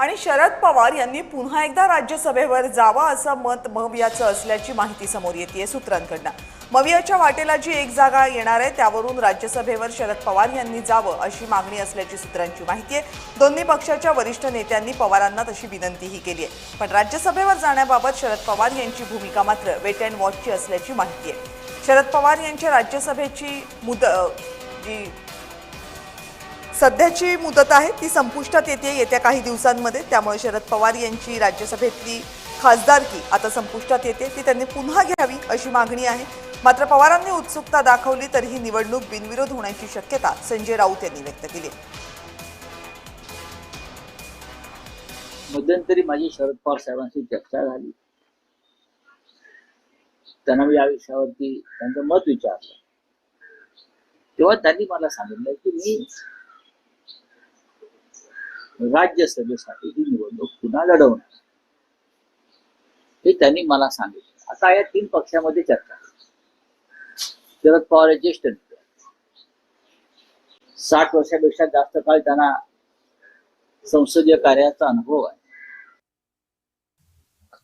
आणि शरद पवार यांनी पुन्हा एकदा राज्यसभेवर जावं असं मत मवियाचं असल्याची माहिती समोर येते सूत्रांकडनं। मवियाच्या वाटेला जी एक जागा येणार आहे त्यावरून राज्यसभेवर शरद पवार यांनी जावं अशी मागणी असल्याची सूत्रांची माहिती आहे। दोन्ही पक्षाच्या वरिष्ठ नेत्यांनी पवारांना तशी विनंतीही केली आहे, पण राज्यसभेवर जाण्याबाबत शरद पवार यांची भूमिका मात्र वेट अँड वॉचची असल्याची माहिती आहे। शरद पवार यांच्या राज्यसभेची जी सध्याची मुदत आहे ती संपुष्टात येते येत्या काही दिवसांमध्ये, त्यामुळे शरद पवार यांची राज्यसभेतली खासदारकी आता संपुष्टात येते, ती त्यांनी पुन्हा घ्यावी अशी मागणी आहे। मात्र पवारांनी उत्सुकता दाखवली तर ही निवडणूक बिनविरोध होण्याची शक्यता संजय राऊत यांनी व्यक्त केली। मध्यंतरी माझी शरद पवार साहेबांशी चर्चा झाली, त्यांना मी या विषयावरती त्यांचं मत विचारलं, तेव्हा त्यांनी मला सांगितलं की मी राज्यसभेसाठी ही निवडणूक पुन्हा लढवणार, हे त्यांनी मला सांगितलं। आता या तीन पक्षामध्ये चर्चा, शरद पवार हे ज्येष्ठ नेते, 60 वर्षापेक्षा जास्त काळ त्यांना संसदीय कार्याचा अनुभव आहे।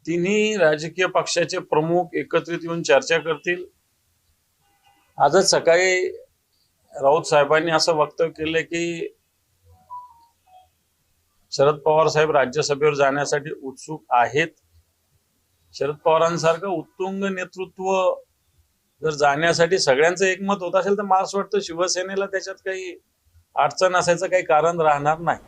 तिन्ही राजकीय पक्षाचे प्रमुख एकत्रित येऊन चर्चा करतील। आजच सकाळी राऊत साहेबांनी असं वक्तव्य केलं की शरद पवार साहेब राज्यसभेवर जाण्यासाठी उत्सुक आहेत। शरद पवारांसारखं उत्तुंग नेतृत्व जर जाण्यासाठी सगळ्यांचं एकमत होत असेल तर मला असं वाटतं शिवसेनेला त्याच्यात काही अडचण असायचं काही कारण राहणार नाही।